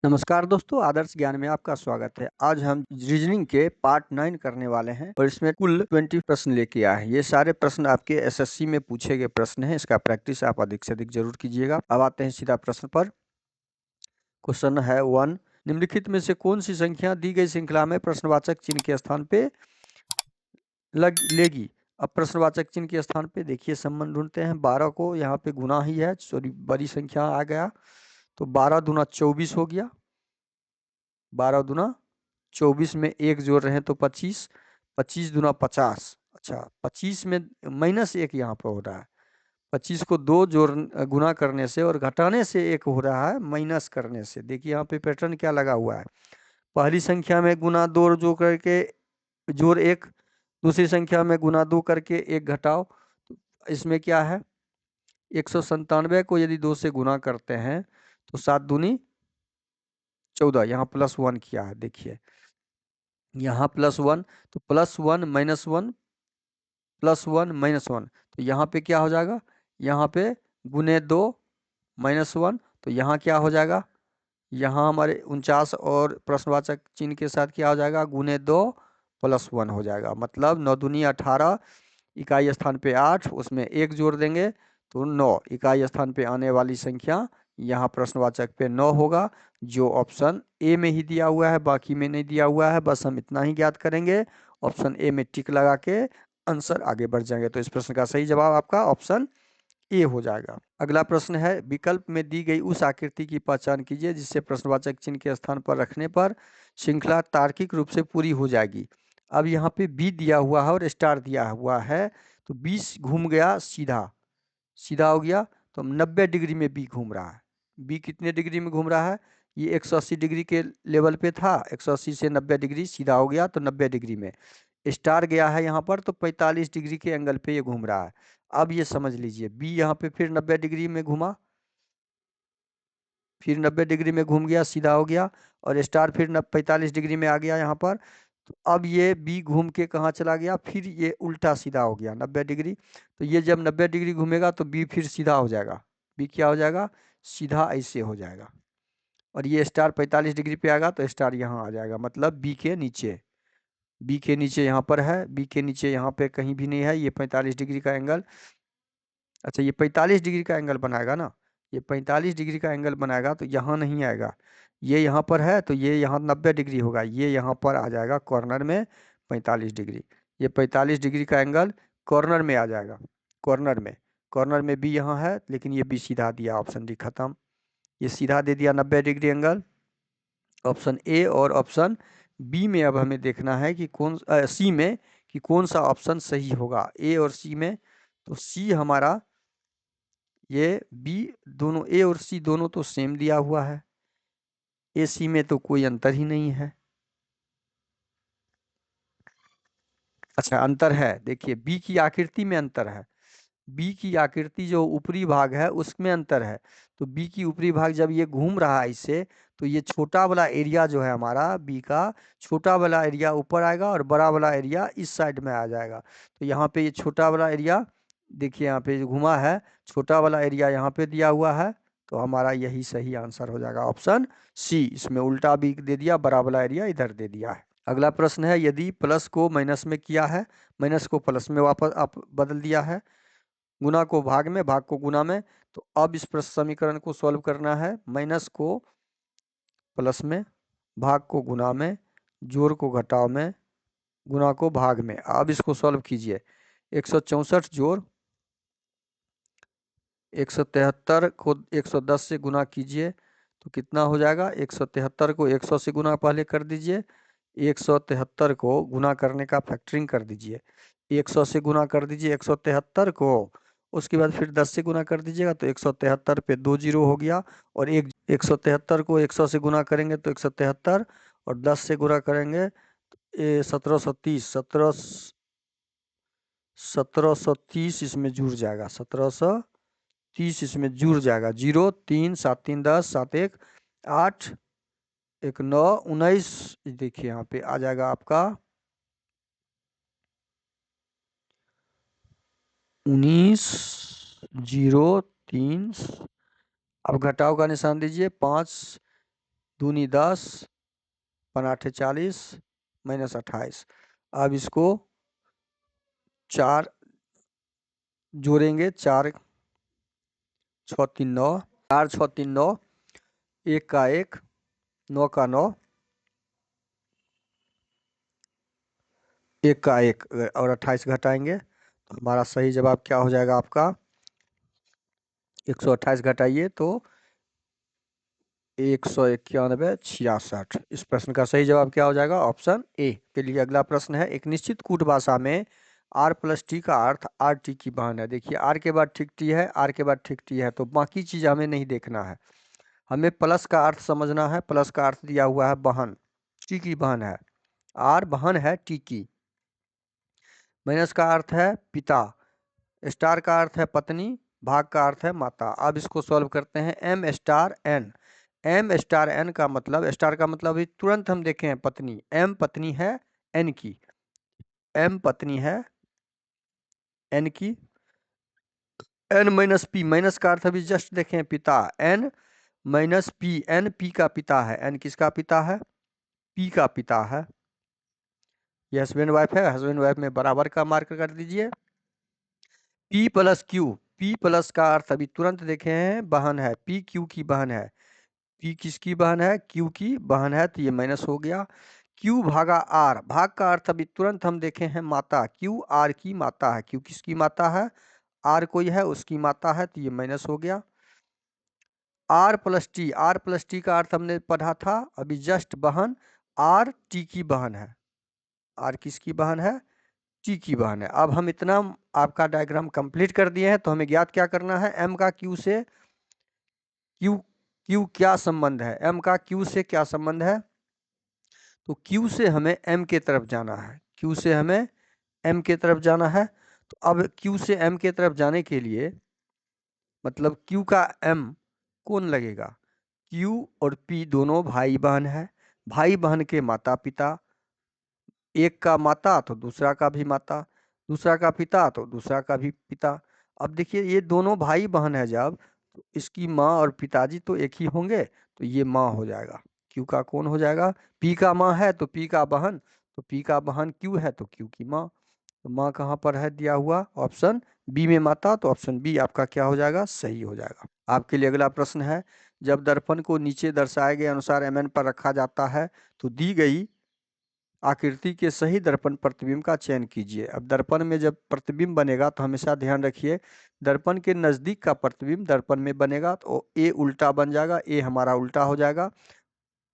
नमस्कार दोस्तों, आदर्श ज्ञान में आपका स्वागत है। आज हम रीजनिंग के पार्ट 9 करने वाले हैं और इसमें कुल 20 प्रश्न लेके आए हैं। ये सारे प्रश्न आपके एसएससी में पूछे गए प्रश्न हैं। इसका प्रैक्टिस आप अधिक से अधिक जरूर कीजिएगा। अब आते हैं सीधा प्रश्न पर। क्वेश्चन है 1, निम्नलिखित में से कौन सी संख्या दी गई श्रृंखला में प्रश्नवाचक चिन्ह के स्थान पे लेगी। अब प्रश्नवाचक चिन्ह के स्थान पे देखिए संबंध ढूंढते हैं। 12 को यहाँ पे गुना ही है, सॉरी बड़ी संख्या आ गया, तो 12 दूना 24 हो गया। 12 दूना 24 में एक जोड़ रहे हैं तो 25, 25 दूना 50। अच्छा, 25 में -1 यहाँ पर हो रहा है। 25 को 2 जोड़ गुना करने से और घटाने से एक हो रहा है माइनस करने से। देखिए यहाँ पे पैटर्न क्या लगा हुआ है। पहली संख्या में गुना 2 जोड़ करके जोड़ 1, दूसरी संख्या में गुना 2 करके 1 घटाओ। तो इसमें क्या है, 197 को यदि 2 से गुना करते हैं तो 7 दूनी 14, यहाँ +1 किया है। देखिए यहाँ +1, तो +1 -1 +1 -1, तो यहाँ पे क्या हो जाएगा, यहाँ पे गुने 2 -1, तो यहाँ क्या हो जाएगा, यहाँ हमारे 49 और प्रश्नवाचक चिन्ह के साथ क्या हो जाएगा, गुने 2 +1 हो जाएगा। मतलब 9 दूनी 18, इकाई स्थान पे 8, उसमें 1 जोड़ देंगे तो 9। इकाई स्थान पे आने वाली संख्या यहाँ प्रश्नवाचक पे 9 होगा, जो ऑप्शन ए में ही दिया हुआ है, बाकी में नहीं दिया हुआ है। बस हम इतना ही ज्ञात करेंगे, ऑप्शन ए में टिक लगा के आंसर आगे बढ़ जाएंगे। तो इस प्रश्न का सही जवाब आपका ऑप्शन ए हो जाएगा। अगला प्रश्न है, विकल्प में दी गई उस आकृति की पहचान कीजिए जिससे प्रश्नवाचक चिन्ह के स्थान पर रखने पर श्रृंखला तार्किक रूप से पूरी हो जाएगी। अब यहाँ पे बी दिया हुआ है और स्टार दिया हुआ है, तो 20 घूम गया सीधा, सीधा हो गया, तो 90 डिग्री में बी घूम रहा है। बी कितने डिग्री में घूम रहा है, ये 180 डिग्री के लेवल पे था, 180 से 90 डिग्री सीधा हो गया तो 90 डिग्री में। स्टार गया है यहाँ पर तो 45 डिग्री के एंगल पे ये घूम रहा है। अब ये समझ लीजिए बी यहाँ पे फिर 90 डिग्री में घूमा, फिर 90 डिग्री में घूम गया, सीधा हो गया, और स्टार फिर 45 डिग्री में आ गया यहाँ पर। तो अब ये बी घूम के कहाँ चला गया, फिर ये उल्टा सीधा हो गया 90 डिग्री। तो ये जब 90 डिग्री घूमेगा तो बी फिर सीधा हो जाएगा। बी क्या हो जाएगा, सीधा ऐसे हो जाएगा। और ये स्टार 45 डिग्री पे आएगा तो स्टार यहाँ आ जाएगा, मतलब बी के नीचे। बी के नीचे यहाँ पर है, बी के नीचे यहाँ पे कहीं भी नहीं है। ये 45 डिग्री का एंगल, अच्छा ये 45 डिग्री का एंगल बनाएगा ना, ये 45 डिग्री का एंगल बनाएगा तो यहाँ नहीं आएगा। ये यहाँ पर है तो ये यहाँ 90 डिग्री होगा, ये यहाँ पर आ जाएगा कॉर्नर में 45 डिग्री। ये 45 डिग्री का एंगल कॉर्नर में आ जाएगा, कॉर्नर में। कॉर्नर में बी यहाँ है, लेकिन ये बी सीधा दिया, ऑप्शन डी खत्म। ये सीधा दे दिया 90 डिग्री एंगल, ऑप्शन ए। और ऑप्शन बी में अब हमें देखना है कि सी में कि कौन सा ऑप्शन सही होगा, ए और सी में। तो सी हमारा, ये बी, दोनों ए और सी दोनों तो सेम दिया हुआ है, ए सी में तो कोई अंतर ही नहीं है। अच्छा अंतर है, देखिए बी की आकृति में अंतर है, बी की आकृति जो ऊपरी भाग है उसमें अंतर है। तो बी की ऊपरी भाग जब ये घूम रहा है इससे, तो ये छोटा वाला एरिया जो है हमारा बी का, छोटा वाला एरिया ऊपर आएगा और बड़ा वाला एरिया इस साइड में आ जाएगा। तो यहाँ पे ये छोटा वाला एरिया, देखिए यहाँ पे जो घुमा है, छोटा वाला एरिया यहाँ पे दिया हुआ है, तो हमारा यही सही आंसर हो जाएगा, ऑप्शन सी। इसमें उल्टा भी दे दिया, बड़ा वाला एरिया इधर दे दिया है। अगला प्रश्न है, यदि प्लस को माइनस में किया है, माइनस को प्लस में वापस आप बदल दिया है, गुना को भाग में, भाग को गुना में, तो अब इस प्रश्न समीकरण को सॉल्व करना है। माइनस को प्लस में, भाग को गुना में, जोड़ को घटाव में, गुना को भाग में। अब इसको सॉल्व कीजिए। 164 जोड़ 173 को 110 से गुना कीजिए तो कितना हो जाएगा, 173 को 100 से गुना पहले कर दीजिए, 173 को गुना करने का फैक्टरिंग कर दीजिए, 100 से गुना कर दीजिए 173 को, उसके बाद फिर 10 से गुना कर दीजिएगा तो 173 पे 2 जीरो हो गया, और 173 को 100 से गुना करेंगे तो 173, और 10 से गुना करेंगे 1730, 1730 इसमें जुड़ जाएगा, 1730 इसमें जुड़ जाएगा। 0 3 7 3 10 7 1 8 1 9 19, देखिए यहाँ पे आ जाएगा आपका 19 0 3। अब घटाव का निशान दीजिए, 5 दूनी 10, पनाठे 40, -28। अब इसको 4 जोड़ेंगे, 4 6 3 9, 4 6 3 9, 1 का 1, 9 का 9, 1 का 1 और 28 घटाएंगे तो हमारा सही जवाब क्या हो जाएगा आपका? 128 घटाइए तो 191, 66। इस प्रश्न का सही जवाब क्या हो जाएगा? Option A. के लिए अगला प्रश्न है, एक निश्चित कूट भाषा में r प्लस टी का अर्थ आर टी की बहन है। देखिए r के बाद ठीक टी है, r के बाद ठीक टी है, तो बाकी चीज हमें नहीं देखना है, हमें प्लस का अर्थ समझना है। प्लस का अर्थ दिया हुआ है बहन, टी की बहन है, आर बहन है टी की। माइनस का अर्थ है पिता, स्टार का अर्थ है पत्नी, भाग का अर्थ है माता। अब इसको सॉल्व करते हैं। M star N, M star N का मतलब, स्टार का मतलब अभी तुरंत हम देखें हैं पत्नी, एम पत्नी है एन की, एम पत्नी है एन की। एन माइनस पी, माइनस का अर्थ अभी जस्ट देखें पिता, N minus P, N P का पिता है। एन किसका पिता है? पी का पिता है। ये हस्बैंड वाइफ है, हस्बैंड वाइफ में बराबर का मार्क कर दीजिए। P plus Q, P plus का अर्थ अभी तुरंत देखे हैं बहन है, पी क्यू की बहन है। पी किसकी बहन है? क्यू की बहन है, तो ये माइनस हो गया। क्यू भागा आर, भाग का अर्थ अभी तुरंत हम देखे हैं माता, क्यू आर की माता है। क्यू किसकी माता है? आर कोई है उसकी माता है, तो ये माइनस हो गया। R plus T, R plus T का अर्थ हमने पढ़ा था अभी जस्ट बहन, आर टी की बहन है। आर किसकी बहन है? टी की बहन है। अब हम इतना आपका डायग्राम कंप्लीट कर दिए हैं, तो हमें ज्ञात क्या करना है? एम का क्यू से, क्यू क्यू क्या संबंध है? एम का क्यू से क्या संबंध है? तो क्यू से हमें एम के तरफ जाना है, क्यू से हमें एम के तरफ जाना है। तो अब क्यू से एम के तरफ जाने के लिए मतलब क्यू का एम कौन लगेगा? क्यू और पी दोनों भाई बहन है, भाई बहन के माता पिता, एक का माता तो दूसरा का भी माता, दूसरा का पिता तो दूसरा का भी पिता। अब देखिए ये दोनों भाई बहन है, जब तो इसकी माँ और पिताजी तो एक ही होंगे, तो ये माँ हो जाएगा। क्यू का कौन हो जाएगा? पी का माँ है तो पी का बहन, तो पी का बहन क्यू है तो क्यू की माँ। तो माँ कहाँ पर है दिया हुआ? ऑप्शन बी में माता, तो ऑप्शन बी आपका क्या हो जाएगा? सही हो जाएगा। आपके लिए अगला प्रश्न है, जब दर्पण को नीचे दर्शाए गए अनुसार एमएन पर रखा जाता है तो दी गई आकृति के सही दर्पण प्रतिबिंब का चयन कीजिए। अब दर्पण में जब प्रतिबिंब बनेगा तो हमेशा ध्यान रखिए, दर्पण के नजदीक का प्रतिबिंब दर्पण में बनेगा तो ए उल्टा बन जाएगा, ए हमारा उल्टा हो जाएगा।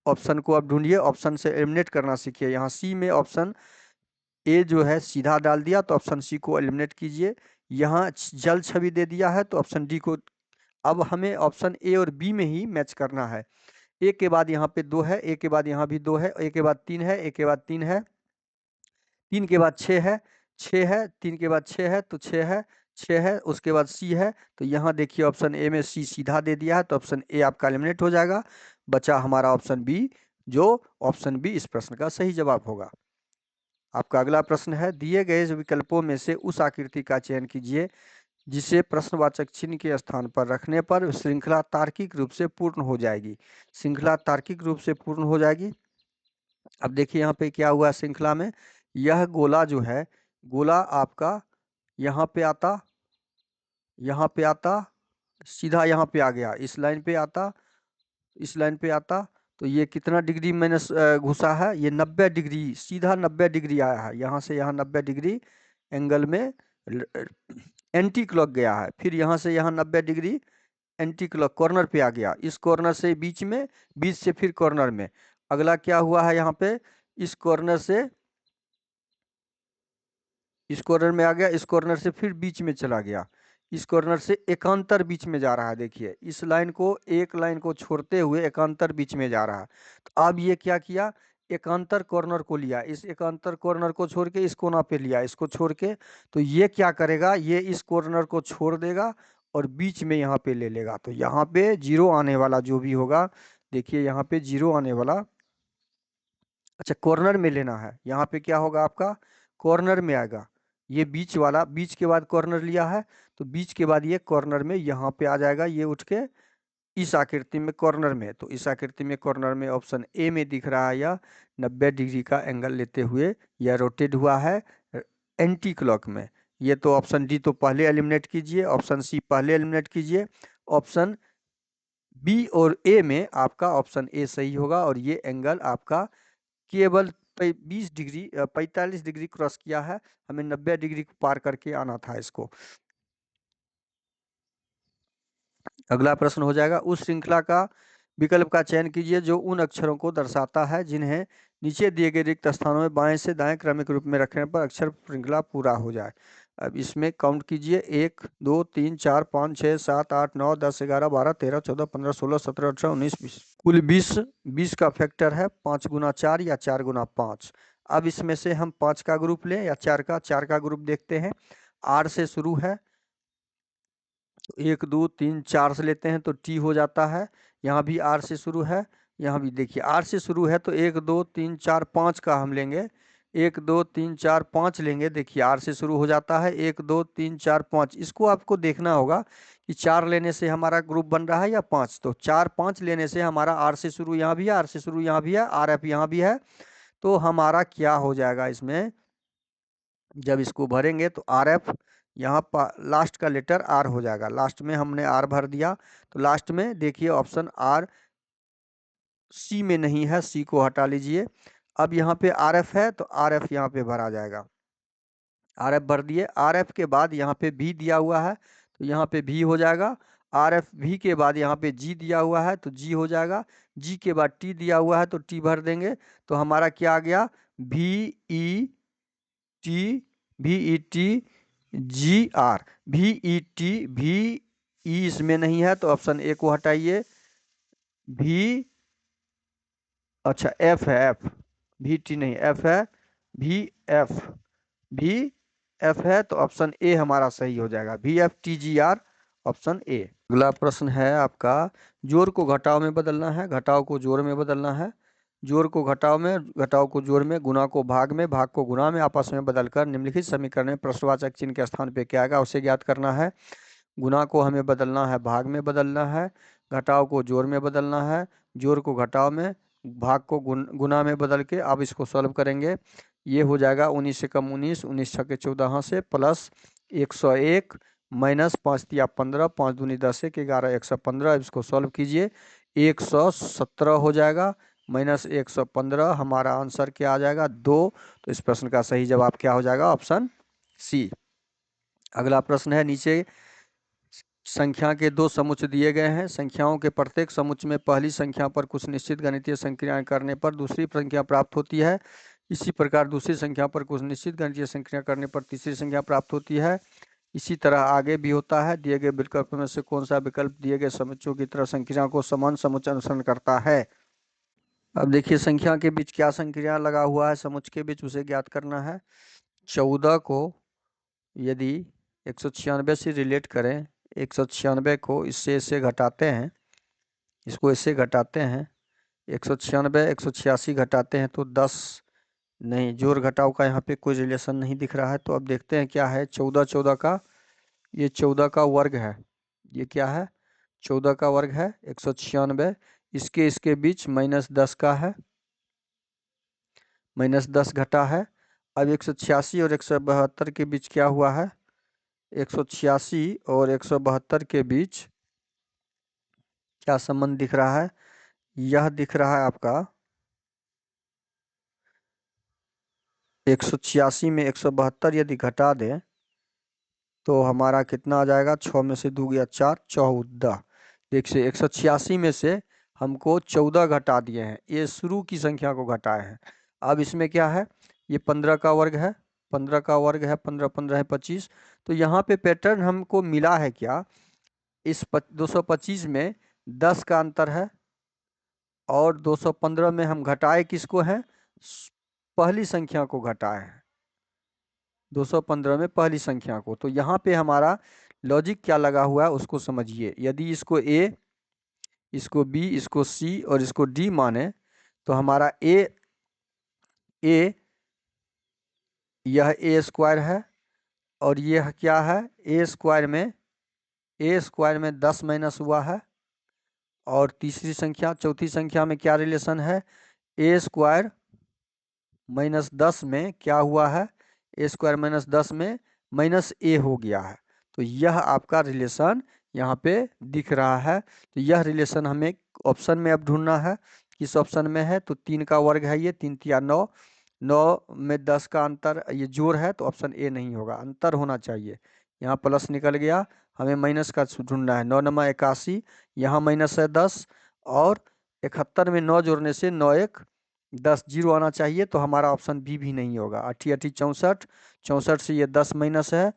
ऑप्शन को अब ढूंढिए, ऑप्शन से एलिमिनेट करना सीखिए। यहाँ सी में ऑप्शन ए जो है सीधा डाल दिया, तो ऑप्शन सी को एलिमिनेट कीजिए। यहाँ जल छवि दे दिया है तो ऑप्शन डी को, अब हमें ऑप्शन ए और बी में ही मैच करना है। ए के बाद यहाँ पे 2 है, ए के बाद यहाँ भी 2 है, ए के बाद 3 है, ए के बाद 3 है, 3 के बाद 6 है, 6 है, 3 के बाद 6 है तो 6 है, 6 है, उसके बाद सी है। तो यहाँ देखिए ऑप्शन ए में सी सीधा दे दिया है, तो ऑप्शन ए आपका एलिमिनेट हो जाएगा। बचा हमारा ऑप्शन बी, जो ऑप्शन बी इस प्रश्न का सही जवाब होगा। आपका अगला प्रश्न है, दिए गए विकल्पों में से उस आकृति का चयन कीजिए जिसे प्रश्नवाचक चिन्ह के स्थान पर रखने पर श्रृंखला तार्किक रूप से पूर्ण हो जाएगी। श्रृंखला तार्किक रूप से पूर्ण हो जाएगी। अब देखिए यहाँ पे क्या हुआ श्रृंखला में, यह गोला जो है, गोला आपका यहाँ पे आता, यहाँ पे आता, सीधा यहाँ पे आ गया, इस लाइन पे आता, इस लाइन पे आता, तो ये कितना डिग्री मैंने घुसा है? ये 90 डिग्री, सीधा 90 डिग्री आया है, यहाँ से यहाँ 90 डिग्री एंगल में एंटी क्लॉक गया है। फिर यहाँ से यहाँ 90 डिग्री एंटी क्लॉक कॉर्नर पे आ गया, इस कॉर्नर से बीच में, बीच से फिर कॉर्नर में। अगला क्या हुआ है यहाँ पे, इस कॉर्नर से इस कॉर्नर में आ गया, इस कॉर्नर से फिर बीच में चला गया, इस कॉर्नर से एकांतर बीच में जा रहा है। देखिए इस लाइन को, एक लाइन को छोड़ते हुए एकांतर बीच में जा रहा है। तो अब ये क्या किया, एकांतर कॉर्नर को लिया, इस एकांतर कॉर्नर को छोड़ के इस कोना पे लिया, इसको छोड़ के, तो ये क्या करेगा, ये इस कॉर्नर को छोड़ देगा और बीच में यहाँ पे ले लेगा। तो यहाँ पे जीरो आने वाला जो भी होगा, देखिए यहाँ पे जीरो आने वाला, अच्छा कॉर्नर में लेना है, यहाँ पे क्या होगा आपका, कॉर्नर में आएगा। ये बीच वाला, बीच के बाद कॉर्नर लिया है, तो बीच के बाद ये कॉर्नर में यहाँ पे आ जाएगा, ये उठ के इस आकृति में कॉर्नर में, तो इस आकृति में कॉर्नर में ऑप्शन ए में दिख रहा है यह 90 डिग्री का एंगल लेते हुए यह रोटेट हुआ है एंटी क्लॉक में। ये तो ऑप्शन डी तो पहले एलिमिनेट कीजिए, ऑप्शन सी पहले एलिमिनेट कीजिए, ऑप्शन बी और ए में आपका ऑप्शन ए सही होगा। और ये एंगल आपका केवल 20 डिग्री 45 डिग्री क्रॉस किया है, हमें 90 डिग्री को पार करके आना था इसको। अगला प्रश्न हो जाएगा, उस श्रृंखला का विकल्प का चयन कीजिए जो उन अक्षरों को दर्शाता है जिन्हें नीचे दिए गए रिक्त स्थानों में बाएं से दाएं क्रमिक रूप में रखने पर अक्षर श्रृंखला पूरा हो जाए। अब इसमें काउंट कीजिए, 1 2 3 4 5 6 7 8 9 10 11 12 13 14 15 16 17 18 19 20, कुल 20 का फैक्टर है 5 गुना 4 या 4 गुना 5। अब इसमें से हम 5 का ग्रुप लें या 4 का ग्रुप देखते हैं। आर से शुरू है तो 1 2 3 4 से लेते हैं तो टी हो जाता है। यहाँ भी आर से शुरू है, यहाँ भी देखिए आर से शुरू है तो 1 2 3 4 5 का हम लेंगे, 1 2 3 4 5 लेंगे। देखिए आर से शुरू हो जाता है 1 2 3 4 5। इसको आपको देखना होगा कि 4 लेने से हमारा ग्रुप बन रहा है या 5। तो 4 5 लेने से हमारा आर से शुरू यहाँ भी है, आर से शुरू यहाँ भी है, आर एफ यहाँ भी है। तो हमारा क्या हो जाएगा इसमें, जब इसको भरेंगे तो आर एफ यहाँ पर लास्ट का लेटर आर हो जाएगा। लास्ट में हमने आर भर दिया तो लास्ट में देखिए ऑप्शन आर सी में नहीं है, सी को हटा लीजिए। अब यहाँ पे आर एफ है तो आर एफ यहाँ पे भरा जाएगा, आर एफ भर दिए। आर एफ के बाद यहाँ पे भी दिया हुआ है तो यहाँ पे भी हो जाएगा। आर एफ भी के बाद यहाँ पे जी दिया हुआ है तो जी हो जाएगा। जी के बाद टी दिया हुआ है तो टी भर देंगे। तो हमारा क्या आ गया, V E T, V E T G R, V E T, V E इसमें नहीं है तो ऑप्शन ए को हटाइए। भी अच्छा एफ है, एफ, वी टी नहीं एफ है, वी एफ, वी एफ है तो ऑप्शन ए हमारा सही हो जाएगा, V F T G R, option A. अगला प्रश्न है आपका, जोड़ को घटाव में बदलना है, घटाव को जोड़ में बदलना है। जोड़ को घटाव में, घटाव को जोड़ में, गुणा को भाग में, भाग को गुणा में आपस में बदलकर निम्नलिखित समीकरण में प्रश्नवाचक चिन्ह के स्थान पे क्या आएगा उसे ज्ञात करना है। गुणा को हमें बदलना है भाग में बदलना है, घटाव को जोड़ में बदलना है, जोड़ को घटाव में, भाग को गुणा में बदल के अब इसको सॉल्व करेंगे। ये हो जाएगा 19 से कम 19, 19 छके 14 से प्लस 101 माइनस 5 तिया 15, 5 दूनी 10 1 11 115। इसको सॉल्व कीजिए 117 हो जाएगा माइनस 115, हमारा आंसर क्या आ जाएगा 2। तो इस प्रश्न का सही जवाब क्या हो जाएगा, ऑप्शन सी। अगला प्रश्न है, नीचे संख्या के दो समुच्चय दिए गए हैं, संख्याओं के प्रत्येक समुच्चय में पहली संख्या पर कुछ निश्चित गणितीय संक्रियाएं करने पर दूसरी संख्या प्राप्त होती है। इसी प्रकार दूसरी संख्या पर कुछ निश्चित गणितीय संक्रिया करने पर तीसरी संख्या प्राप्त होती है। इसी तरह आगे भी होता है। दिए गए विकल्प में से कौन सा विकल्प दिए गए समुच्चयों की तरह संक्रिया को समान समुच्चय अनुसरण करता है। अब देखिए संख्या के बीच क्या संक्रिया लगा हुआ है समुच्चय के बीच, उसे ज्ञात करना है। 14 को यदि 196 से रिलेट करें, 196 को इससे इससे घटाते हैं, इसको इससे घटाते हैं, 196 186 घटाते हैं तो 10 नहीं, जोड़ घटाव का यहाँ पे कोई रिलेशन नहीं दिख रहा है। तो अब देखते हैं क्या है, 14 14 का, ये 14 का वर्ग है, ये क्या है 14 का वर्ग है 196, इसके बीच -10 का है, -10 घटा है। अब 186 और 172 के बीच क्या हुआ है, 186 और 172 के बीच क्या संबंध दिख रहा है, यह दिख रहा है आपका 186 में 172 यदि घटा दें तो हमारा कितना आ जाएगा, 6 में से 2 गया 4, 14। देखिए 186 में से हमको 14 घटा दिए हैं, ये शुरू की संख्या को घटाए हैं। अब इसमें क्या है, ये 15 का वर्ग है, 15 का वर्ग है, 15 15 है 25। तो यहाँ पे पैटर्न हमको मिला है क्या, इस 225 में 10 का अंतर है और 215 में हम घटाए किसको हैं, पहली संख्या को घटाए हैं, 215 में पहली संख्या को। तो यहाँ पे हमारा लॉजिक क्या लगा हुआ है उसको समझिए। यदि इसको ए, इसको बी, इसको सी और इसको डी माने तो हमारा ए यह ए स्क्वायर है और यह क्या है, ए स्क्वायर में 10 माइनस हुआ है और तीसरी संख्या, चौथी संख्या में क्या रिलेशन है, ए स्क्वायर माइनस 10 में क्या हुआ है, ए स्क्वायर माइनस 10 में माइनस ए हो गया है। तो यह आपका रिलेशन यहाँ पे दिख रहा है। तो यह रिलेशन हमें ऑप्शन में अब ढूंढना है, किस ऑप्शन में है, तो 3 का वर्ग है ये, 3 तिया 9, 9 में 10 का अंतर, ये जोड़ है तो ऑप्शन ए नहीं होगा, अंतर होना चाहिए। यहाँ प्लस निकल गया, हमें माइनस का ढूंढना है, 9 नमा 81, यहाँ माइनस है 10, और 71 में 9 जोड़ने से 9 1 10 जीरो आना चाहिए, तो हमारा ऑप्शन बी भी नहीं होगा। 8 8 64, 64 से ये 10 माइनस है,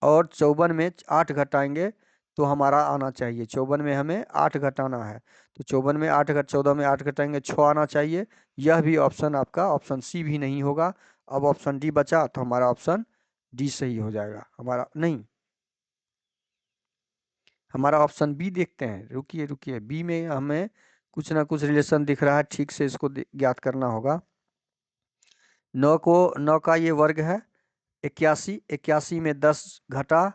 और 54 में 8 घटाएंगे तो हमारा आना चाहिए, 54 में हमें 8 घटाना है, तो 54 में 8 घट 14 में 8 घटाएंगे 6 आना चाहिए। यह भी ऑप्शन आपका ऑप्शन सी भी नहीं होगा। अब ऑप्शन डी बचा, तो हमारा ऑप्शन डी सही हो जाएगा, हमारा नहीं, हमारा ऑप्शन बी देखते हैं। रुकिए रुकिए, बी में हमें कुछ ना कुछ रिलेशन दिख रहा है, ठीक से इसको ज्ञात करना होगा। 9 का ये वर्ग है 81, 81 में 10 घटा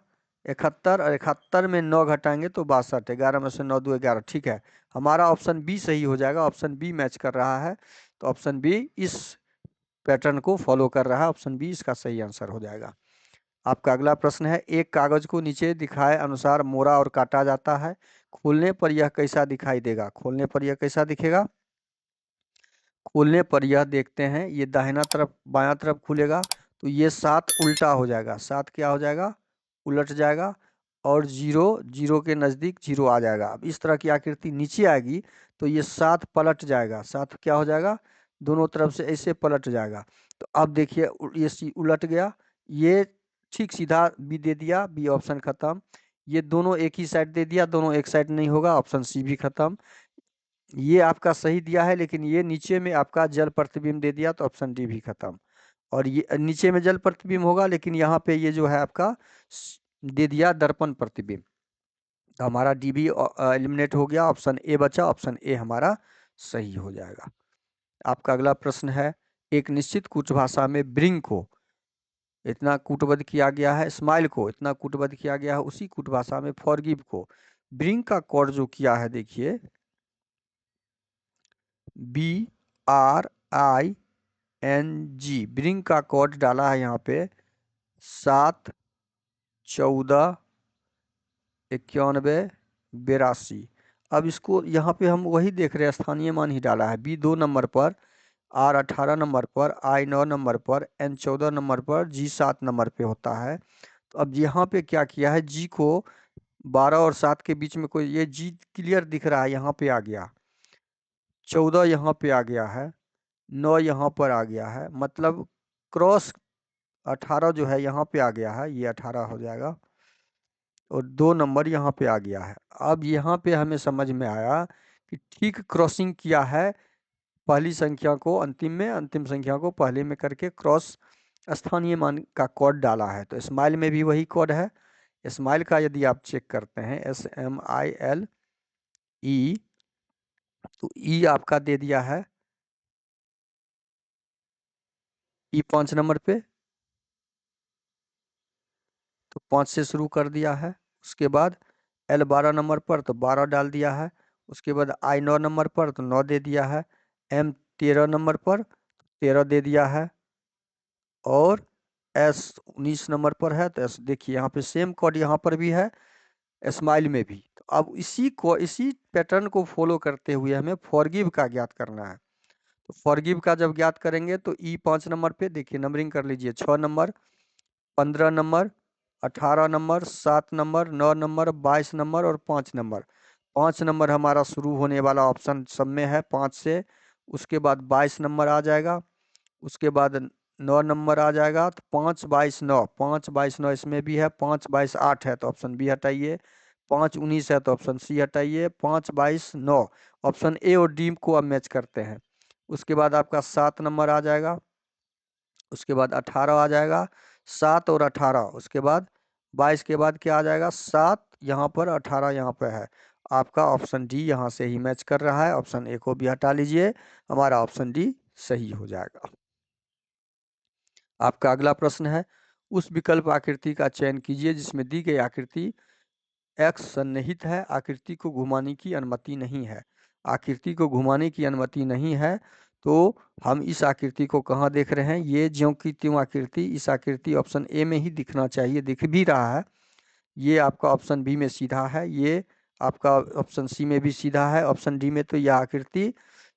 71, और 71 में 9 घटाएंगे तो 62, 11 में से 9 2 11, ठीक है, हमारा ऑप्शन बी सही हो जाएगा। ऑप्शन बी मैच कर रहा है, तो ऑप्शन बी इस पैटर्न को फॉलो कर रहा है, ऑप्शन बी इसका सही आंसर हो जाएगा। आपका अगला प्रश्न है, एक कागज को नीचे दिखाए अनुसार मोड़ा और काटा जाता है, खोलने पर यह कैसा दिखाई देगा, खोलने पर यह कैसा दिखेगा, खोलने पर यह देखते हैं, ये दाहिना तरफ बायां तरफ खुलेगा, तो ये 7 उल्टा हो जाएगा, 7 क्या हो जाएगा, उलट जाएगा, और 0 0 के नज़दीक 0 आ जाएगा। अब इस तरह की आकृति नीचे आएगी तो ये 7 पलट जाएगा, 7 क्या हो जाएगा, दोनों तरफ से ऐसे पलट जाएगा। तो अब देखिए ये उलट गया, ये ठीक सीधा बी दे दिया, बी ऑप्शन खत्म। ये दोनों एक ही साइड दे दिया, दोनों एक साइड नहीं होगा, ऑप्शन सी भी खत्म। ये आपका सही दिया है, लेकिन ये नीचे में आपका जल प्रतिबिंब दे दिया, तो ऑप्शन डी भी खत्म। और ये नीचे में जल प्रतिबिंब होगा, लेकिन यहाँ पे ये जो है आपका दे दिया दर्पण प्रतिबिंब, तो हमारा डी भी एलिमिनेट हो गया, ऑप्शन ए बचा, ऑप्शन ए हमारा सही हो जाएगा। आपका अगला प्रश्न है, एक निश्चित कुछ भाषा में ब्रिंग को इतना कूटबद्ध किया गया है, स्माइल को इतना कूटबद्ध किया गया है, उसी कूट भाषा में फॉरगिव को ब्रिंग का कॉर्ड जो किया है, देखिए BRING, ब्रिंग का कोड डाला है यहाँ पे 7 14 91 82। अब इसको यहाँ पे हम वही देख रहे हैं, स्थानीय मान ही डाला है, B 2 नंबर पर, R 18 नंबर पर, I 9 नंबर पर, N 14 नंबर पर, G 7 नंबर पे होता है। तो अब यहाँ पे क्या किया है, G को 12 और 7 के बीच में कोई, ये G क्लियर दिख रहा है, यहाँ पे आ गया, 14 यहाँ पे आ गया है, 9 यहाँ पर आ गया है, मतलब क्रॉस 18 जो है यहाँ पे आ गया है, ये 18 हो जाएगा, और 2 नंबर यहाँ पे आ गया है। अब यहाँ पे हमें समझ में आया कि ठीक क्रॉसिंग किया है, पहली संख्या को अंतिम में, अंतिम संख्या को पहले में करके क्रॉस स्थानीय मान का कोड डाला है। तो स्माइल में भी वही कोड है, स्माइल का यदि आप चेक करते हैं SMILE, तो ई आपका दे दिया है, ई 5 नंबर पे, तो 5 से शुरू कर दिया है। उसके बाद L 12 नंबर पर, तो 12 डाल दिया है। उसके बाद I 9 नंबर पर, तो 9 दे दिया है। M 13 नंबर पर 13 दे दिया है, और S 19 नंबर पर है, तो S देखिए यहाँ पे सेम कोड यहाँ पर भी है, स्माइल में भी। तो अब इसी पैटर्न को फॉलो करते हुए हमें फॉरगिव का ज्ञात करना है। तो फॉरगिव का जब ज्ञात करेंगे तो E 5 नंबर पे देखिए, नंबरिंग कर लीजिए, 6 number, 15 number, 18 number, 7 number, 9 number, 22 number और 5 नंबर। 5 नंबर हमारा शुरू होने वाला ऑप्शन सब में है 5 से। उसके बाद 22 नंबर आ जाएगा, उसके बाद 9 नंबर आ जाएगा, तो 5 22 9, 5 22 9 इसमें भी है, 5 22 8 है तो ऑप्शन बी हटाइए, 5 19 है तो ऑप्शन सी हटाइए, 5 22 9, ऑप्शन ए और डी को अब मैच करते हैं। उसके बाद आपका 7 नंबर आ जाएगा, उसके बाद 18 आ जाएगा, 7 और 18, उसके बाद 22 के बाद क्या आ जाएगा, 7 यहाँ पर, 18 यहाँ पर है। आपका ऑप्शन डी यहाँ से ही मैच कर रहा है, ऑप्शन ए को भी हटा लीजिए, हमारा ऑप्शन डी सही हो जाएगा। आपका अगला प्रश्न है, उस विकल्प आकृति का चयन कीजिए जिसमें दी गई आकृति एक्स सन्निहित है, आकृति को घुमाने की अनुमति नहीं है। आकृति को घुमाने की अनुमति नहीं है, तो हम इस आकृति को कहाँ देख रहे हैं? ये ज्यों की त्यों आकृति, इस आकृति ऑप्शन ए में ही दिखना चाहिए, दिख भी रहा है। ये आपका ऑप्शन बी में सीधा है, ये आपका ऑप्शन सी में भी सीधा है, ऑप्शन डी में तो यह आकृति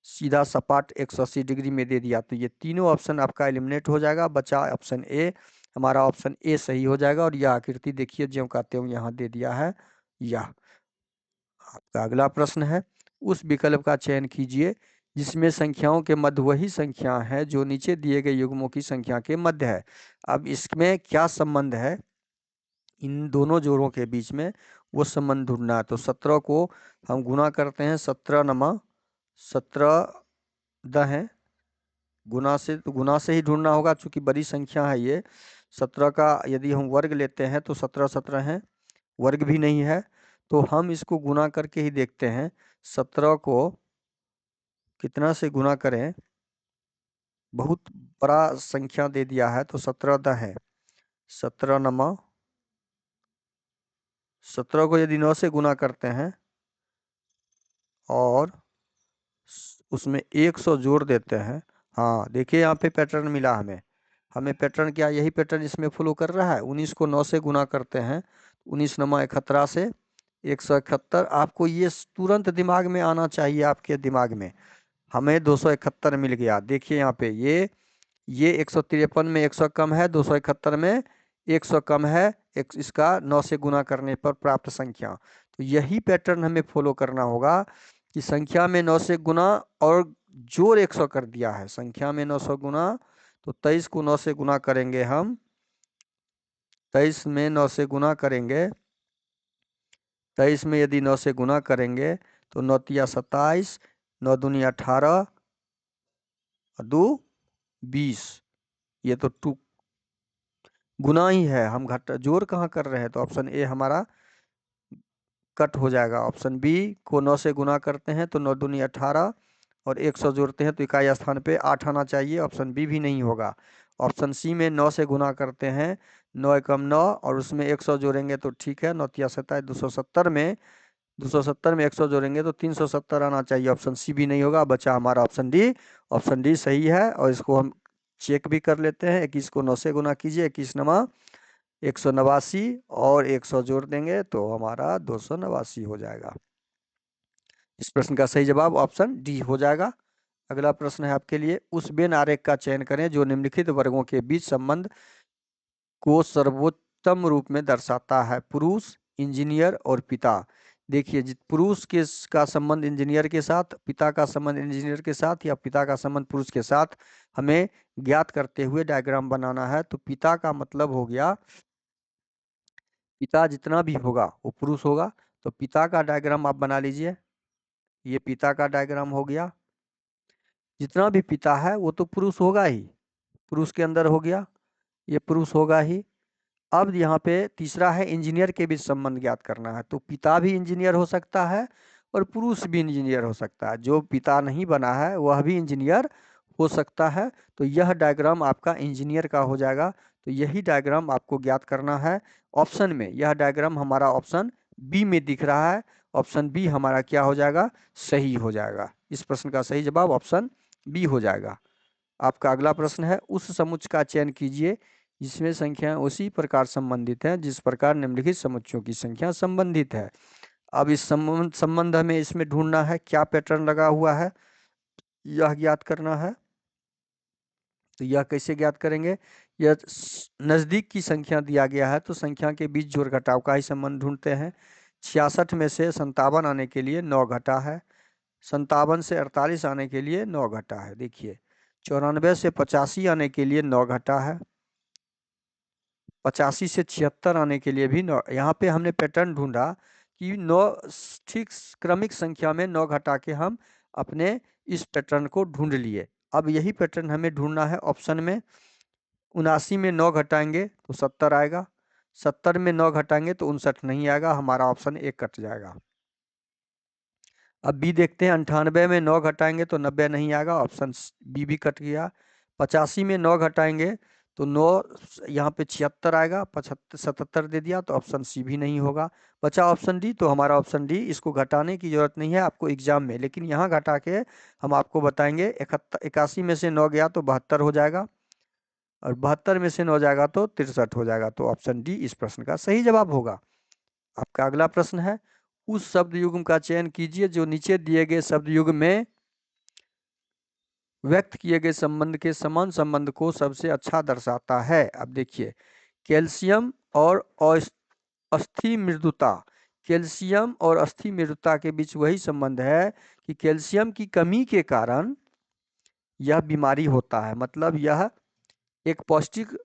सीधा सपाट 180 डिग्री में दे दिया, तो ये तीनों ऑप्शन आपका एलिमिनेट हो जाएगा, बचा ऑप्शन ए। हमारा ऑप्शन ए सही हो जाएगा। और यह आकृति देखिए ज्यों का त्यों यहाँ दे दिया है। यह आपका अगला प्रश्न है, उस विकल्प का चयन कीजिए जिसमें संख्याओं के मध्य वही संख्या है जो नीचे दिए गए युग्मों की संख्या के मध्य है। अब इसमें क्या संबंध है इन दोनों जोड़ों के बीच में, वो संबंध ढूंढना है। तो 17 को हम गुना करते हैं, 17 नमा 17 है, गुना से, तो गुना से ही ढूंढना होगा चूंकि बड़ी संख्या है ये। 17 का यदि हम वर्ग लेते हैं तो 17 17 है, वर्ग भी नहीं है, तो हम इसको गुना करके ही देखते हैं। 17 को कितना से गुना करें, बहुत बड़ा संख्या दे दिया है, तो 17 है, 17 नमा 17 को यदि 9 से गुना करते हैं और उसमें 100 जोड़ देते हैं। हाँ देखिए यहाँ पे पैटर्न मिला हमें, हमें पैटर्न क्या, यही पैटर्न इसमें फॉलो कर रहा है। 19 को 9 से गुना करते हैं, 19 नमा 71 से 171। आपको ये तुरंत दिमाग में आना चाहिए, आपके दिमाग में। हमें 271 मिल गया। देखिए यहाँ पे ये 153 में 100 कम है, 271 में 100 कम है, इसका 9 से गुना करने पर प्राप्त संख्या। तो यही पैटर्न हमें फॉलो करना होगा कि संख्या में 9 से गुना और जोड़ 100 कर दिया है। संख्या में 900 गुना, तो 23 को 9 से गुना करेंगे हम, 23 में 9 से गुना करेंगे, 23 में यदि 9 से गुना करेंगे तो 9 तिया 27, 9 दूनी 18, 2 20। ये तो टू गुना ही है, हम घट जोड़ कहाँ कर रहे हैं, तो ऑप्शन ए हमारा कट हो जाएगा। ऑप्शन बी को 9 से गुना करते हैं तो 9 दूनी 18 और 100 जोड़ते हैं तो इकाई स्थान पे 8 आना चाहिए, ऑप्शन बी भी नहीं होगा। ऑप्शन सी में 9 से गुना करते हैं, 9 एकम 9 और उसमें 100 जोड़ेंगे तो ठीक है, 9 तिया 27, 270 में 100 जोड़ेंगे तो 370 आना चाहिए, ऑप्शन सी भी नहीं होगा। बचा हमारा ऑप्शन डी। ऑप्शन डी सही है, और इसको हम चेक भी कर लेते हैं। 21 को 9 से गुना कीजिए, 21 नमा 189 और 100 जोड़ देंगे तो हमारा 289 हो जाएगा। इस प्रश्न का सही जवाब ऑप्शन डी हो जाएगा। अगला प्रश्न है आपके लिए, उस वेन आरेख का चयन करें जो निम्नलिखित वर्गों के बीच संबंध को सर्वोत्तम रूप में दर्शाता है। पुरुष, इंजीनियर और पिता। देखिए पुरुष के का संबंध इंजीनियर के साथ, पिता का संबंध इंजीनियर के साथ, या पिता का संबंध पुरुष के साथ हमें ज्ञात करते हुए डायग्राम बनाना है। तो पिता का मतलब हो गया, पिता जितना भी होगा वो पुरुष होगा। तो पिता का डायग्राम आप बना लीजिए, ये पिता का डायग्राम हो गया। जितना भी पिता है वो तो पुरुष होगा ही, पुरुष के अंदर हो गया, ये पुरुष होगा ही। अब यहाँ पे तीसरा है इंजीनियर के बीच संबंध ज्ञात करना है। तो पिता भी इंजीनियर हो सकता है और पुरुष भी इंजीनियर हो सकता है, जो पिता नहीं बना है वह भी इंजीनियर हो सकता है। तो यह डायग्राम आपका इंजीनियर का हो जाएगा। तो यही डायग्राम आपको ज्ञात करना है। ऑप्शन में यह डायग्राम हमारा ऑप्शन बी में दिख रहा है, ऑप्शन बी हमारा क्या हो जाएगा, सही हो जाएगा। इस प्रश्न का सही जवाब ऑप्शन बी हो जाएगा। आपका अगला प्रश्न है, उस समुच्चय का चयन कीजिए जिसमें संख्याएं उसी प्रकार संबंधित हैं जिस प्रकार निम्नलिखित समुच्चयों की संख्या संबंधित है। अब इस संबंध हमें इसमें ढूंढना है, क्या पैटर्न लगा हुआ है यह ज्ञात करना है। तो यह कैसे ज्ञात करेंगे, यह नजदीक की संख्या दिया गया है तो संख्या के बीच जोड़ घटाव का ही संबंध ढूंढते हैं। 66 में से 57 आने के लिए 9 घटा है, 57 से 48 आने के लिए 9 घटा है। देखिए 94 से 85 आने के लिए 9 घटा है, 85 से 76 आने के लिए भी 9। यहाँ पे हमने पैटर्न ढूंढा कि 9 ठीक क्रमिक संख्या में 9 घटा के हम अपने इस पैटर्न को ढूंढ लिए। अब यही पैटर्न हमें ढूंढना है ऑप्शन में। 79 में 9 घटाएंगे तो 70 आएगा, 70 में 9 घटाएंगे तो 59 नहीं आएगा, हमारा ऑप्शन एक कट जाएगा। अब बी देखते हैं, 98 में 9 घटाएंगे तो 90 नहीं आएगा, ऑप्शन बी भी कट गया। 85 में 9 घटाएंगे तो 9 यहाँ पे 76 आएगा, 75 77 दे दिया तो ऑप्शन सी भी नहीं होगा। बचा ऑप्शन डी, तो हमारा ऑप्शन डी, इसको घटाने की जरूरत नहीं है आपको एग्जाम में, लेकिन यहाँ घटा के हम आपको बताएंगे। 81 में से 9 गया तो 72 हो जाएगा, और 72 में से 9 जाएगा तो 63 हो जाएगा। तो ऑप्शन डी इस प्रश्न का सही जवाब होगा। आपका अगला प्रश्न है, उस शब्द युग्म का चयन कीजिए जो नीचे दिए गए शब्द युग्म में व्यक्त किए गए संबंध के समान संबंध को सबसे अच्छा दर्शाता है। अब देखिए, कैल्शियम और अस्थि मृदुता, कैल्शियम और अस्थि मृदुता के बीच वही संबंध है कि कैल्शियम की कमी के कारण यह बीमारी होता है। मतलब यह एक पौष्टिक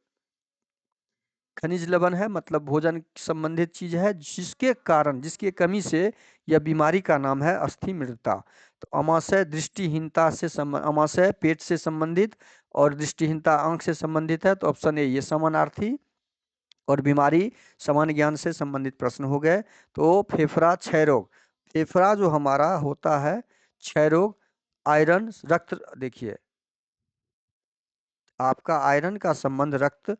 खनिज लवण है, मतलब भोजन संबंधित चीज है, जिसके कारण, जिसकी कमी से यह बीमारी का नाम है अस्थि मृदुता। तो अमाशय दृष्टिहीनता से अमाशय पेट से संबंधित और दृष्टिहीनता आंख से संबंधित है, तो ऑप्शन ए ये समानार्थी, और बीमारी सामान्य ज्ञान से संबंधित प्रश्न हो गए। तो फेफड़ा क्षय रोग, फेफड़ा जो हमारा होता है क्षय रोग, आयरन रक्त, देखिए आपका आयरन का संबंध रक्त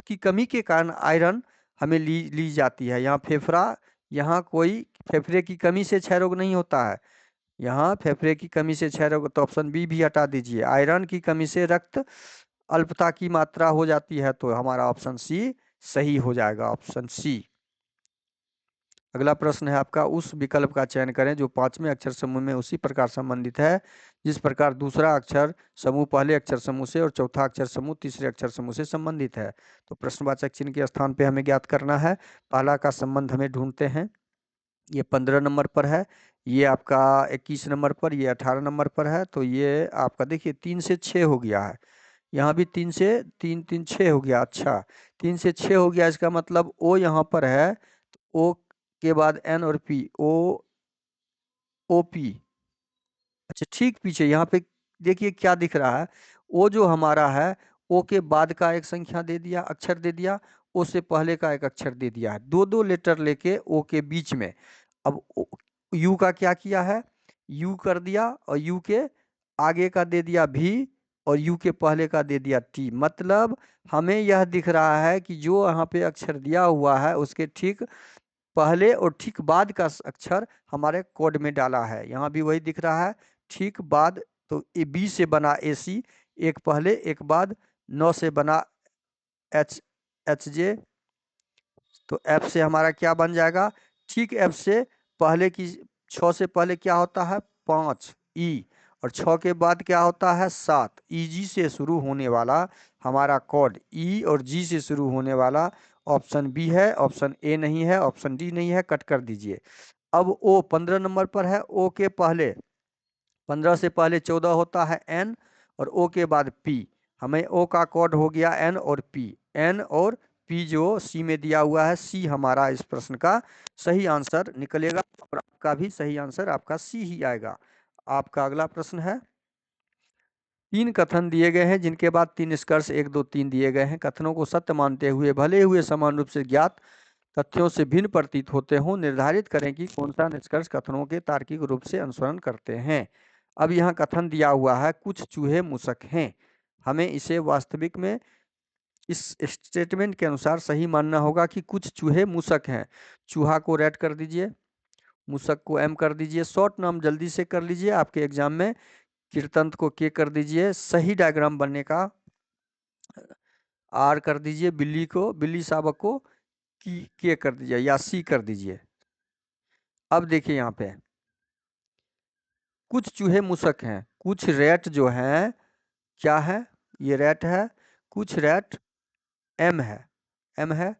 की कमी के कारण आयरन हमें ली जाती है। यहाँ फेफड़ा, यहाँ कोई फेफड़े की कमी से क्षय रोग नहीं होता है, यहाँ फेफड़े की कमी से क्षय रोग, तो ऑप्शन बी भी हटा दीजिए। आयरन की कमी से रक्त अल्पता की मात्रा हो जाती है, तो हमारा ऑप्शन सी सही हो जाएगा, ऑप्शन सी। अगला प्रश्न है आपका, उस विकल्प का चयन करें जो पांचवें अक्षर समूह में उसी प्रकार संबंधित है जिस प्रकार दूसरा अक्षर समूह पहले अक्षर समूह से और चौथा अक्षर समूह तीसरे अक्षर समूह से संबंधित है। तो प्रश्नवाचक चिन्ह के स्थान पे हमें ज्ञात करना है। पहला का संबंध हमें ढूंढते हैं, ये 15 नंबर पर है, ये आपका 21 नंबर पर, ये 18 नंबर पर है। तो ये आपका देखिए 3 से 6 हो गया है, यहाँ भी 3 से 3 3 6 हो गया। अच्छा, 3 से 6 हो गया, इसका मतलब ओ यहाँ पर है, तो ओ के बाद एन और पी, ओ पी। अच्छा ठीक, पीछे यहाँ पे देखिए क्या दिख रहा है, ओ जो हमारा है, ओ के बाद का एक संख्या दे दिया, अक्षर दे दिया, ओ से पहले का एक अक्षर दे दिया है, दो दो लेटर लेके ओ के बीच में। अब यू का क्या किया है, यू कर दिया, और यू के आगे का दे दिया भी, और यू के पहले का दे दिया टी। मतलब हमें यह दिख रहा है कि जो यहाँ पे अक्षर दिया हुआ है उसके ठीक पहले और ठीक बाद का अक्षर हमारे कोड में डाला है। यहाँ भी वही दिख रहा है, ठीक बाद, तो ए बी से बना ए सी, एक पहले एक बाद, 9 से बना एच जे, तो एफ से हमारा क्या बन जाएगा, ठीक एफ से पहले की 6 से पहले क्या होता है 5 ई, और 6 के बाद क्या होता है 7। ई जी से शुरू होने वाला हमारा कोड, ई और जी से शुरू होने वाला ऑप्शन बी है, ऑप्शन ए नहीं है, ऑप्शन डी नहीं है, कट कर दीजिए। अब ओ 15 नंबर पर है, ओ के पहले 15 से पहले 14 होता है एन, और ओ के बाद पी, हमें ओ का कोड हो गया एन और पी, एन और पी जो सी में दिया हुआ है, सी हमारा इस प्रश्न का सही आंसर निकलेगा, और आपका भी सही आंसर आपका सी ही आएगा। आपका अगला प्रश्न है, 3 कथन दिए गए हैं जिनके बाद 3 निष्कर्ष 1 2 3 दिए गए हैं। कथनों को सत्य मानते हुए भले हुए समान रूप से ज्ञात तथ्यों से भिन्न प्रतीत होते हों, निर्धारित करें कि कौन सा निष्कर्ष कथनों के तार्किक रूप से अनुसरण करते हैं। अब यहाँ कथन दिया हुआ है, कुछ चूहे मूसक हैं, हमें इसे वास्तविक में इस स्टेटमेंट के अनुसार सही मानना होगा कि कुछ चूहे मूसक हैं। चूहा को रेड कर दीजिए, मूसक को एम कर दीजिए, शॉर्ट नाम जल्दी से कर लीजिए आपके एग्जाम में। कीर्तंत को के कर दीजिए, सही डायग्राम बनने का आर कर दीजिए, बिल्ली को, बिल्ली शावक को की के कर दीजिए या सी कर दीजिए। अब देखिए यहाँ पे कुछ चूहे मूसक हैं, कुछ रैट जो हैं क्या है, ये रैट है, कुछ रैट एम है, एम है,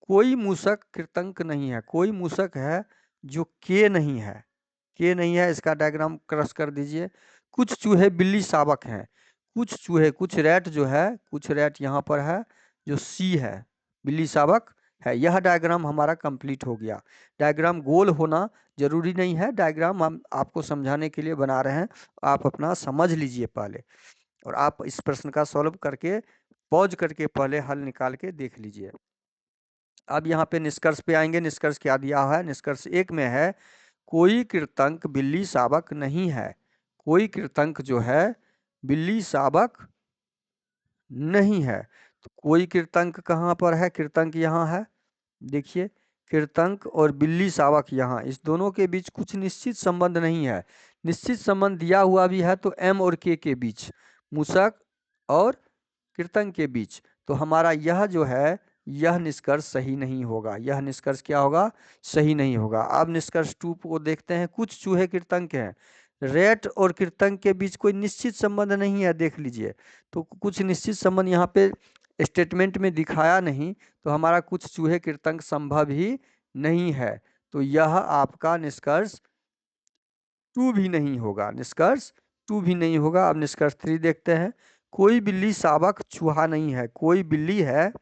कोई मूसक कृतंक नहीं है, कोई मूसक है जो के नहीं है, के नहीं है, इसका डायग्राम क्रॉस कर दीजिए। कुछ चूहे बिल्ली शावक हैं, कुछ चूहे, कुछ रैट जो है, कुछ रैट यहाँ पर है जो सी है, बिल्ली शावक है। यह डायग्राम हमारा कंप्लीट हो गया। डायग्राम गोल होना जरूरी नहीं है, डायग्राम हम आपको समझाने के लिए बना रहे हैं, आप अपना समझ लीजिए पहले, और आप इस प्रश्न का सॉल्व करके पॉज करके पहले हल निकाल के देख लीजिए। अब यहाँ पे निष्कर्ष पे आएंगे। निष्कर्ष क्या दिया हुआ है, निष्कर्ष 1 में है, कोई कृतंक बिल्ली शावक नहीं है, कोई कृतंक जो है बिल्ली शावक नहीं है। तो कोई कृतंक कहाँ पर है? कृतंक यहाँ है, देखिए कृतंक और बिल्ली शावक यहाँ, इस दोनों के बीच कुछ निश्चित संबंध नहीं है। निश्चित संबंध दिया हुआ भी है तो एम और के बीच, मूषक और कृतंक के बीच। तो हमारा यह जो है, यह निष्कर्ष सही नहीं होगा। यह निष्कर्ष क्या होगा? सही नहीं होगा। अब निष्कर्ष 2 को देखते हैं। कुछ चूहे कृतंक हैं, रेट और कृतंक के बीच कोई निश्चित संबंध नहीं है, देख लीजिए। तो कुछ निश्चित संबंध यहाँ पे स्टेटमेंट में दिखाया नहीं, तो हमारा कुछ चूहे कृतंक संभव ही नहीं है। तो यह आपका निष्कर्ष 2 भी नहीं होगा। निष्कर्ष 2 भी नहीं होगा। अब निष्कर्ष 3 देखते हैं। कोई बिल्ली शावक चूहा नहीं है। कोई बिल्ली है,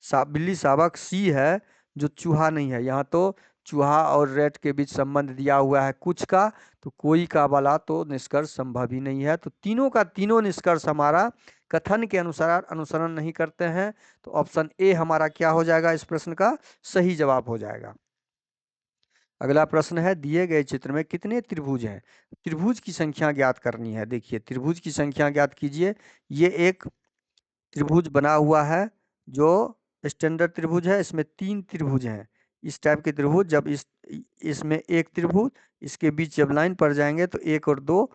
बिल्ली शावक सी है, जो चूहा नहीं है। यहाँ तो चूहा और रेट के बीच संबंध दिया हुआ है कुछ का, तो कोई का वाला तो निष्कर्ष संभव ही नहीं है। तो तीनों का तीनों निष्कर्ष हमारा कथन के अनुसार अनुसरण नहीं करते हैं। तो ऑप्शन ए हमारा क्या हो जाएगा? इस प्रश्न का सही जवाब हो जाएगा। अगला प्रश्न है, दिए गए चित्र में कितने त्रिभुज हैं? त्रिभुज की संख्या ज्ञात करनी है। देखिए त्रिभुज की संख्या ज्ञात कीजिए। ये एक त्रिभुज बना हुआ है जो स्टैंडर्ड त्रिभुज है। इसमें 3 त्रिभुज हैं। इस टाइप के त्रिभुज, जब इसमें एक त्रिभुज, इसके बीच जब लाइन पड़ जाएंगे तो 1 और 2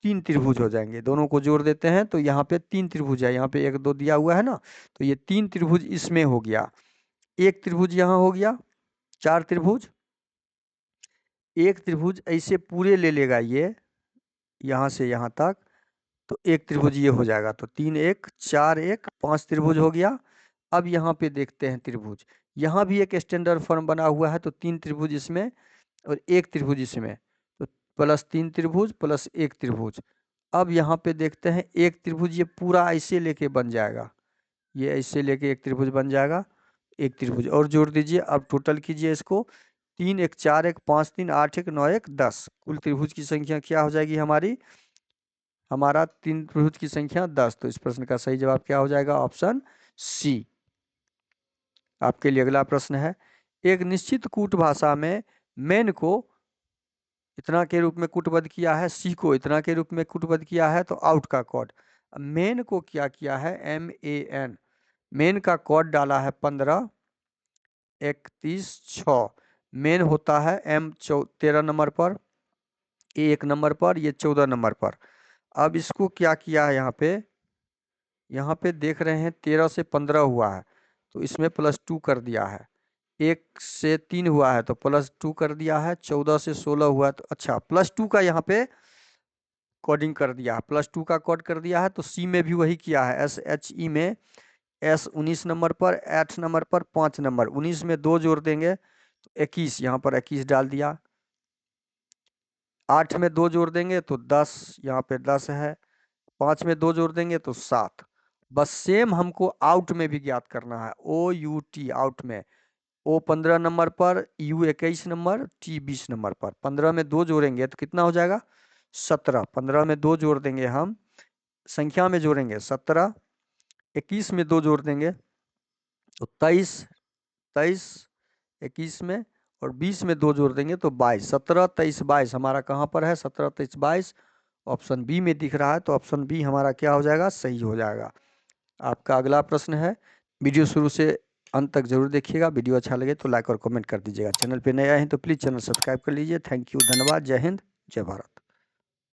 3 त्रिभुज हो जाएंगे। दोनों को जोड़ देते हैं तो यहाँ पे 3 त्रिभुज है। यहाँ पे 1 2 दिया हुआ है ना, तो ये 3 त्रिभुज इसमें हो गया। एक त्रिभुज यहाँ हो गया, 4 त्रिभुज। एक त्रिभुज ऐसे पूरे ले लेगा, ये यहाँ से यहाँ तक, तो एक त्रिभुज ये हो जाएगा। तो 3 1 4 1 5 त्रिभुज हो गया। अब यहाँ पे देखते हैं त्रिभुज, यहाँ भी एक स्टैंडर्ड फॉर्म बना हुआ है। तो 3 त्रिभुज इसमें और 1 त्रिभुज इसमें, तो प्लस 3 त्रिभुज प्लस 1 त्रिभुज। अब यहाँ पे देखते हैं एक त्रिभुज ये पूरा ऐसे लेके बन जाएगा, ये ऐसे लेके एक त्रिभुज बन जाएगा। एक त्रिभुज और जोड़ दीजिए। अब टोटल कीजिए इसको, 3 1 4 1 5 3 8 1 9 1 10। कुल त्रिभुज की संख्या क्या हो जाएगी हमारी? हमारा 3 त्रिभुज की संख्या 10। तो इस प्रश्न का सही जवाब क्या हो जाएगा? Option C. आपके लिए अगला प्रश्न है, एक निश्चित कूट भाषा में मैन को इतना के रूप में कूटबद्ध किया है, सी को इतना के रूप में कूटबद्ध किया है, तो आउट का कोड। मेन को क्या किया है? MAN। मेन का कोड डाला है 15 31 6। मेन होता है M 13 नंबर पर, A 1 नंबर पर, ये 14 नंबर पर। अब इसको क्या किया है? यहाँ पे देख रहे हैं 13 से 15 हुआ है, तो इसमें +2 कर दिया है। 1 से 3 हुआ है तो +2 कर दिया है। 14 से 16 हुआ है तो अच्छा +2 का यहाँ पे कोडिंग कर दिया है, +2 का कोड कर दिया है। तो सी में भी वही किया है। SHE में S 19 नंबर पर, 8 नंबर पर, 5 नंबर, 19 में 2 जोड़ देंगे तो 21, यहाँ पर 21 डाल दिया। 8 में 2 जोड़ देंगे तो 10, यहाँ पे 10 है। 5 में 2 जोड़ देंगे तो 7। बस सेम हमको आउट में भी ज्ञात करना है। OUT आउट में, O 15 नंबर पर, U 21 नंबर, T 20 नंबर पर। 15 में 2 जोड़ेंगे तो कितना हो जाएगा? 17। 15 में 2 जोड़ देंगे, हम संख्या में जोड़ेंगे 17। 21 में 2 जोड़ देंगे तो 23। 23 21 में, और 20 में 2 जोड़ देंगे तो 22। 17 23 22 हमारा कहाँ पर है? 17 23 22 ऑप्शन बी में दिख रहा है। तो ऑप्शन बी हमारा क्या हो जाएगा? सही हो जाएगा। आपका अगला प्रश्न है, वीडियो शुरू से अंत तक जरूर देखिएगा। वीडियो अच्छा लगे तो लाइक और कमेंट कर दीजिएगा। चैनल पे नए आए हैं तो प्लीज़ चैनल सब्सक्राइब कर लीजिए। थैंक यू, धन्यवाद। जय हिंद, जय भारत।